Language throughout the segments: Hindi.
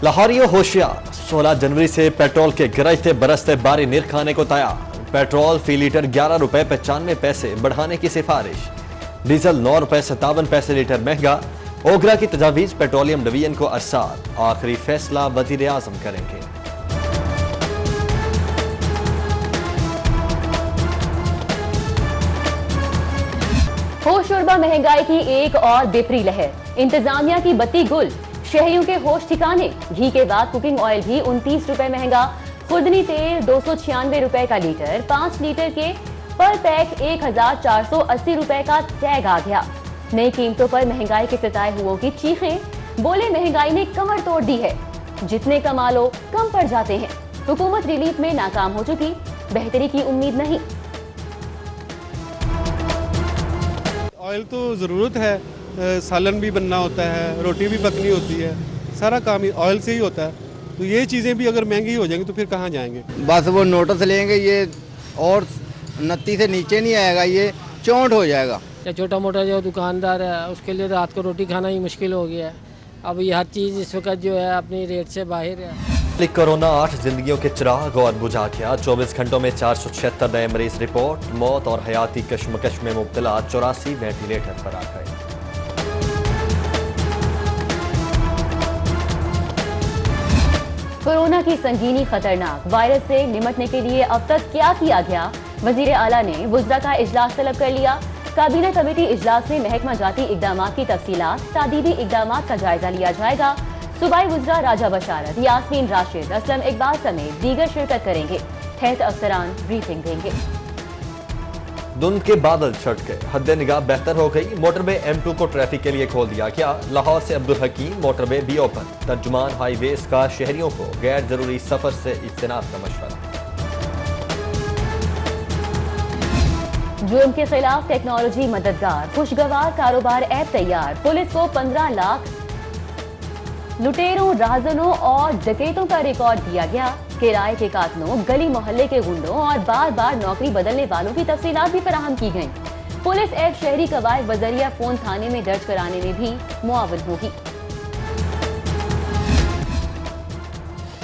लाहौरियों होशियार, 16 जनवरी से पेट्रोल के गरजते बरसते बारी निर्ख खाने को तैयार। पेट्रोल फी लीटर 11 रुपए 95 पैसे बढ़ाने की सिफारिश। डीजल 9 रुपए 57 पैसे लीटर महंगा। ओगरा की तजावीज पेट्रोलियम डिवीजन को अरसाल। आखिरी फैसला वजीर आजम करेंगे। होश उड़बा महंगाई की एक और बिफरी लहर। इंतजामिया की बत्ती गुल, शहरियों के होश ठिकाने। घी के बाद कुकिंग ऑयल भी 29 रुपए महंगा। खुर्दनी तेल 296 रुपए का लीटर। 5 लीटर के पर पैक 1480 रुपए का टैग आ गया। नई कीमतों पर महंगाई के सताए हुओं की चीखें। बोले महंगाई ने कमर तोड़ दी है, जितने कमा लो कम पड़ जाते हैं। हुकूमत रिलीफ में नाकाम हो चुकी, बेहतरी की उम्मीद नहीं। ऑयल तो ज़रूरत है, सालन भी बनना होता है, रोटी भी पकनी होती है, सारा काम ही ऑयल से ही होता है। तो ये चीज़ें भी अगर महंगी हो जाएंगी तो फिर कहाँ जाएंगे। बस वो नोटिस लेंगे ये और 29 से नीचे नहीं आएगा, ये 64 हो जाएगा। या छोटा मोटा जो दुकानदार है उसके लिए रात को रोटी खाना ही मुश्किल हो गया है। अब ये हर चीज़ इस वक्त जो है अपनी रेट से बाहर है। कोरोना 8 जिंदगियों के चिराग और बुझा गया। 24 घंटों में 476 नए मरीज रिपोर्ट। मौत और हयाती कश्मकश में मुब्तला 84 वेंटिलेटर पर आ गए। कोरोना की संगीनी खतरनाक वायरस से निपटने के लिए अब तक क्या किया गया? वजीर आला ने वुज़रा का इजलास तलब कर लिया। काबीना कमेटी इजलास में महकमा जाती इकदामात की तफसीलात, तादीदी इकदामात का जायजा लिया जाएगा। सूबाई वुज़रा राजा बशारत, यास्मीन राशिद, असलम इकबाल समेत दीगर शिरकत करेंगे। हेल्थ अफसरान ब्रीफिंग देंगे। धुंध के बादल छट गए, हद निगाह बेहतर हो गई। मोटरवे M2 को ट्रैफिक के लिए खोल दिया गया। लाहौर से अब्दुल हकीम मोटरवे भी ओपन। तर्जुमान हाईवेज का शहरियों को गैर जरूरी सफर से इज्तनाब का मशवरा। जुर्म के खिलाफ टेक्नोलॉजी मददगार, खुशगवार कारोबार ऐप तैयार। पुलिस को 15 लाख लुटेरों, राहजनों और डकैतों का रिकॉर्ड दिया गया। किराए के कातलों, गली मोहल्ले के गुंडों और बार बार नौकरी बदलने वालों की तफसीलात भी फराहम की गयी। पुलिस ऐप शहरी कवायद बजरिया फोन थाने में दर्ज कराने में भी मुआवन होगी।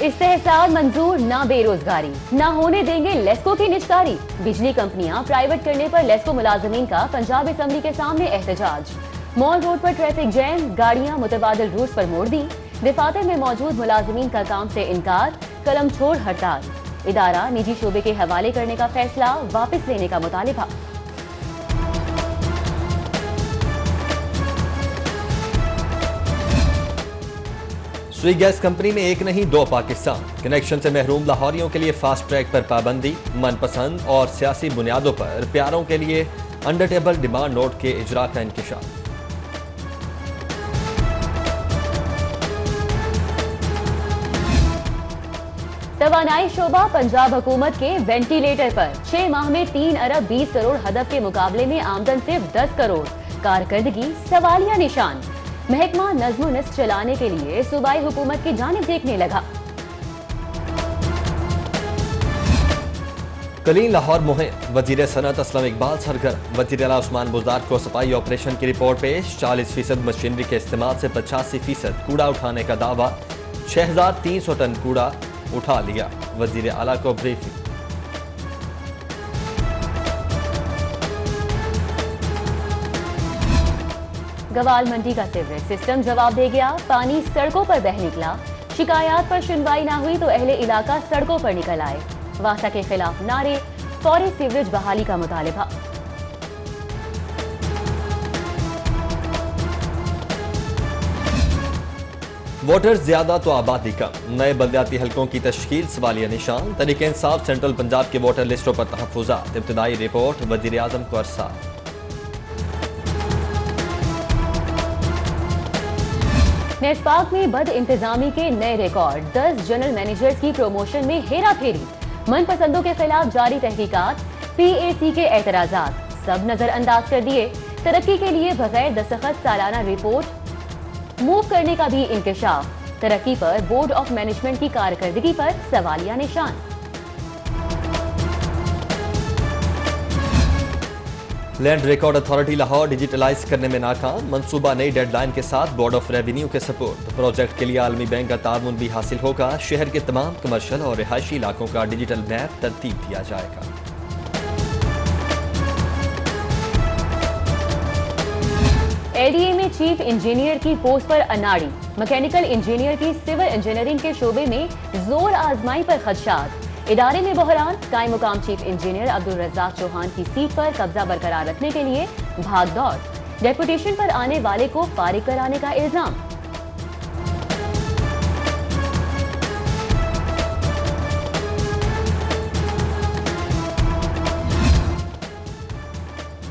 इस्तेहसाल मंजूर, ना बेरोजगारी, ना होने देंगे लेस्को की निजकारी। बिजली कंपनियां प्राइवेट करने पर लेस्को मुलाजमीन का पंजाब असेंबली के सामने एहतजाज। मॉल रोड पर ट्रैफिक जैम, गाड़ियां मुतबादिल रूट पर मोड़ दी। दफातर में मौजूद मुलाजमीन का काम से इनकार, कलम छोड़ हड़ताल। इदारा निजी शोबे के हवाले करने का फैसला, वापस लेने का मुतालिबा। सुई गैस कंपनी में एक नहीं 2 पाकिस्तान। कनेक्शन से महरूम लाहौरियों के लिए फास्ट ट्रैक पर पाबंदी। मनपसंद और सियासी बुनियादों पर प्यारों के लिए अंडर टेबल डिमांड नोट के इजरा का इंकिशाफ। तवानाई शोबा पंजाब हुकूमत के वेंटिलेटर पर। 6 माह में 3 अरब 20 करोड़ हदफ के मुकाबले में आमदन सिर्फ 10 करोड़। कारकर्दगी सवालिया निशान। महकमा नज़्म नस्क चलाने के लिए सूबाई हुकूमत की जानिब देखने लगा। कलीन लाहौर मुहिम, वजीर सनत असलम इकबाल सरगर्म। वजीर आला उस्मान बुज़दार को सफाई ऑपरेशन की रिपोर्ट पेश। 40% मशीनरी के इस्तेमाल से 85% कूड़ा उठाने का दावा। 6300 टन कूड़ा उठा लिया। वजीर आला को ब्रीफिंग। गवाल मंडी का सीवरेज सिस्टम जवाब दे गया। पानी सड़कों पर बह निकला। शिकायत पर सुनवाई ना हुई तो अहले इलाका सड़कों पर निकल आए। वासा के खिलाफ नारे, फौरी सीवरेज बहाली का मुतालिबा। वोटर्स ज्यादा तो आबादी कम। नए बलदियाती हलकों की तश्कील सवालिया निशान। तरीके इंसाफ सेंट्रल पंजाब के वोटर लिस्टों पर तहफ़्फ़ुज़ात। इब्तिदाई रिपोर्ट वज़ीर आज़म को अरसाल। नेस्पाक में बद इंतजामी के नए रिकॉर्ड। 10 जनरल मैनेजर्स की प्रमोशन में हेरा फेरी। मनपसंदों के खिलाफ जारी तहकीकात। PAC के एतराजात सब नजरअंदाज कर दिए। तरक्की के लिए बगैर दस्तखत सालाना रिपोर्ट मूव करने का भी इंकशाफ। तरक्की पर बोर्ड ऑफ मैनेजमेंट की कारकर्दगी पर सवालिया निशान। Land record authority Lahore digitalize करने में नाकाम, मंसूबा नई डेडलाइन के साथ बोर्ड ऑफ रेवेन्यू के सपोर्ट। प्रोजेक्ट के लिए आलमी बैंक का ताउन भी हासिल होगा। शहर के तमाम कमर्शियल और रिहायशी इलाकों का डिजिटल मैप तरतीब दिया जाएगा। एलडीए में चीफ इंजीनियर की पोस्ट पर अनाड़ी, मैकेनिकल इंजीनियर की सिविल इंजीनियरिंग के शोबे में जोर आजमाई पर खदशात। इदारे में बहरान, कायम मुकाम चीफ इंजीनियर अब्दुल रज़ाक चौहान की सीट पर कब्जा बरकरार रखने के लिए भाग दौड़, डेपुटेशन पर आने वाले को फारिग कराने का इल्जाम।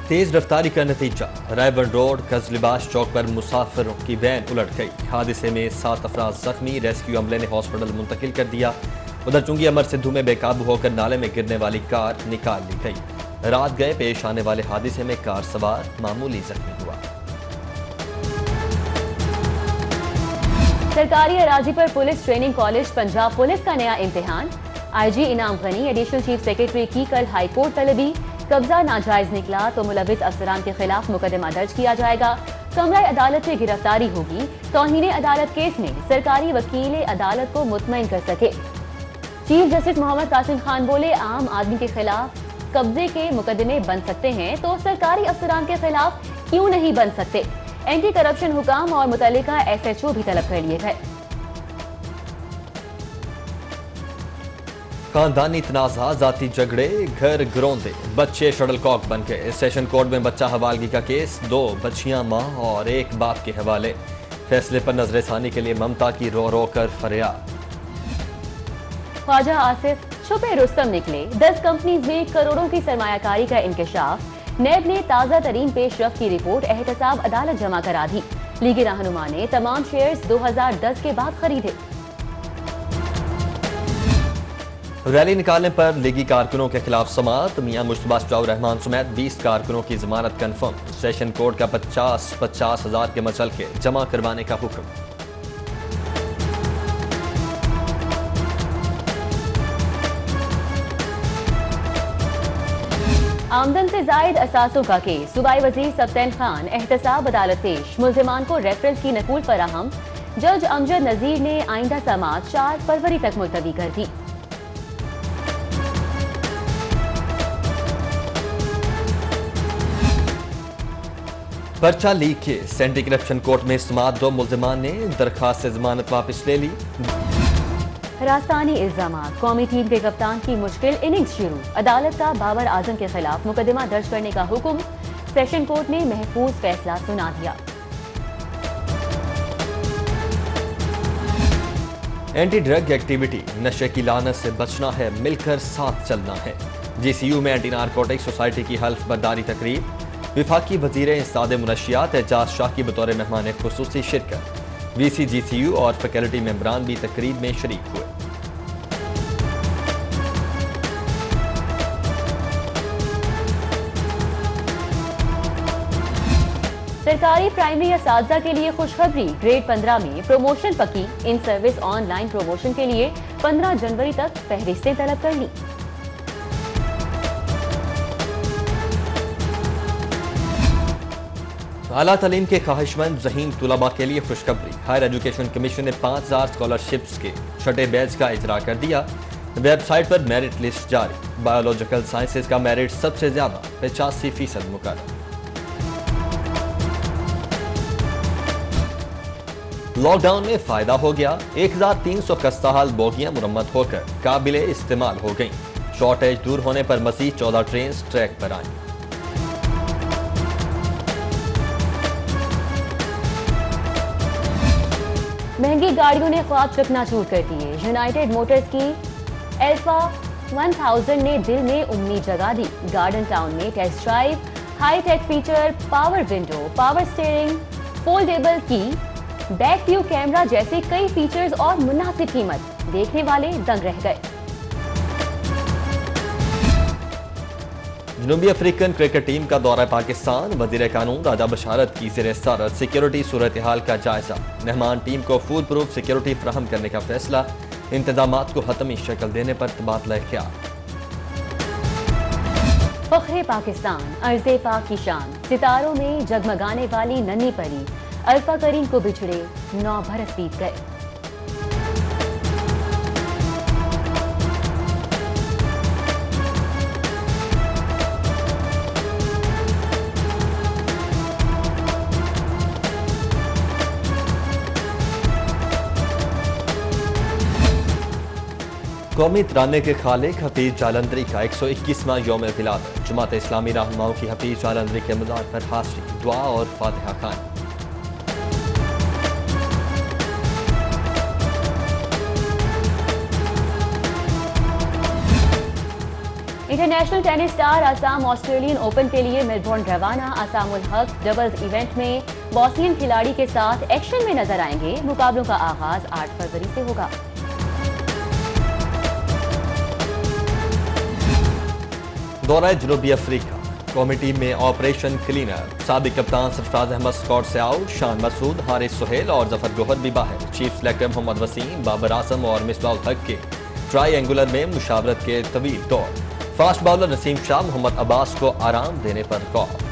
तेज रफ्तारी का नतीजा, रायबन रोड कजलिबाश चौक पर मुसाफिरों की वैन उलट गई। हादसे में 7 अफराद जख्मी, रेस्क्यू अमले ने हॉस्पिटल मुंतकिल कर दिया। उधर चुंगी अमर सिद्धू में बेकाबू होकर नाले में गिरने वाली कार निकाल ली गई। रात गए पेश आने वाले हादसे में कार सवार मामूली जख्मी हुआ। सरकारी अराजी पर police training college Punjab police का नया इम्तिहान। आईजी इनाम गनी, एडिशनल चीफ सेक्रेटरी की कल हाईकोर्ट तलबी। कब्जा नाजायज निकला तो मुलविस अफसरान के खिलाफ मुकदमा दर्ज किया जाएगा। कमरा अदालत से गिरफ्तारी होगी। तौहीन अदालत केस में सरकारी वकील अदालत को मुतमईन कर सके। चीफ जस्टिस मोहम्मद कासिम खान बोले, आम आदमी के खिलाफ कब्जे के मुकदमे बन सकते हैं तो सरकारी अफसरान के खिलाफ क्यों नहीं बन सकते। एंटी करप्शन हुकाम और मुतल्लिका एसएचओ भी तलब कर लिए गए। खानदानी तनाज़ा, जाती झगड़े, घर गिरौंदे, बच्चे शटलकॉक बन गए। सेशन कोर्ट में बच्चा हवालगी का केस, 2 बच्चियां मां और 1 बाप के हवाले। फैसले पर नजरसानी के लिए ममता की रो रो कर फरियाद। ख्वाजा आसिफ छुपे रुस्तम निकले, 10 कंपनीज में करोड़ों की सरमायाकारी का इंकशाफ। नैब ने ताजा तरीन पेशरफ की रिपोर्ट एहतसाब अदालत जमा करा दी। लीगी रहनुमा ने तमाम शेयर्स 2010 के बाद खरीदे। रैली निकालने पर लीगी कारकुनों के खिलाफ समाअत। मियां मुश्तबा शफाउर रहमान समेत 20 कारकुनों की जमानत कन्फर्म। सेशन कोर्ट का 50 हजार के मचलके जमा करवाने का हुक्म। आमदन से जायद असासों का केस, सूबाई वजीर सब्तैन खान एहतसाब अदालत पेश। मुल्जिमान को रेफरेंस की नकूल फराहम। जज अमजद नजीर ने आइंदा समाअत 4 फरवरी तक मुलतवी कर दी। पर्चा leak case, anti corruption court में समाअत। 2 मुल्जिमान ने दरखास्त से जमानत वापस ले ली। हरासानी इल्जामात, कौमी टीम के कप्तान की मुश्किल इनिंग्स शुरू। अदालत का बाबर आजम के खिलाफ मुकदमा दर्ज करने का हुक्म। सेशन कोर्ट ने महफूज फैसला सुना दिया। एंटी ड्रग एक्टिविटी, नशे की लानत से बचना है, मिलकर साथ चलना है। जीसीयू में एंटी नारकोटिक सोसाइटी की हल्फ बर्दारी तकरीब। विफाकी वजीर इंसदाद मुनशियात एजाज शाह की बतौर मेहमान खुसूसी शिरकत। वीसी जीसीयू और फैकल्टी मेंबरान भी तकरीब में शरीक हुए। सरकारी प्राइमरी असातिज़ा के लिए खुशखबरी, ग्रेड 15 में प्रमोशन पकी। इन सर्विस ऑनलाइन प्रमोशन के लिए 15 जनवरी तक फहरिस्तें तलब कर ली। आला तालीम के ख्वाहिशमंद ज़हीन तुलबा के लिए खुशखबरी। हायर एजुकेशन कमीशन ने 5000 स्कॉलरशिप्स के 6ठे बैच का इजरा कर दिया। वेबसाइट पर मेरिट लिस्ट जारी। बायोलॉजिकल साइंसेज का मेरिट सबसे ज्यादा 85% मुकर्रर। लॉकडाउन में फायदा हो गया, 1300 कस्ताहाल बोगियां मुरम्मत होकर काबिले इस्तेमाल हो गईं। शॉर्टेज दूर होने पर मजीद 14 ट्रेन ट्रैक पर आईं। महंगी गाड़ियों ने ख्वाब चकनाचूर कर दिए। यूनाइटेड मोटर्स की एल्फा 1000 ने दिल में उम्मीद जगा दी। गार्डन टाउन में test drive, high tech feature, power window, power steering, foldable key, back view camera जैसे कई फीचर्स और मुनासिब कीमत, देखने वाले दंग रह गए। जनूबी अफ्रीकन क्रिकेट टीम का दौरा पाकिस्तान, वजीर कानून राजा बशारत की ज़ेर सदारत सिक्योरिटी सूरत हाल का जायजा। मेहमान टीम को फूल प्रूफ सिक्योरिटी फराहम करने का फैसला। इंतजामात को हतमी शक्ल देने पर तबादला ख्याल। फख्रे पाकिस्तान, अर्ज़े पाक की शान, सितारों में जगमगाने वाली नन्ही परी, अल्फा करीम को बिछड़े 9 बरस बीत गए। कौमी तराने के खालिक हफीज जालंधरी का 121वां यौम विलादत, जमात इस्लामी रहनुमाओं की हफीज जालंधरी के मज़ार पर हाज़री, दुआ और फातिहा खानी। International tennis star Assam Australian open के लिए मेलबोर्न रवाना। आसामुल हक डबल्स इवेंट में बॉस्नियन खिलाड़ी के साथ एक्शन में नजर आएंगे। मुकाबलों का आगाज 8 फरवरी से होगा। दौरा जनूबी अफ्रीका, कौमी टीम में ऑपरेशन क्लीनर, साबिक कप्तान सरफराज अहमद स्क्वाड से आउट, शान मसूद, हारिस सुहेल और जफर गोहर भी बाहर। चीफ सेलेक्टर मोहम्मद वसीम, बाबर आजम और मिसबाह उल हक के ट्राई एंगुलर में मुशावरत के तवील दौर। फास्ट बॉलर नसीम शाह मोहम्मद अब्बास को आराम देने पर गौर।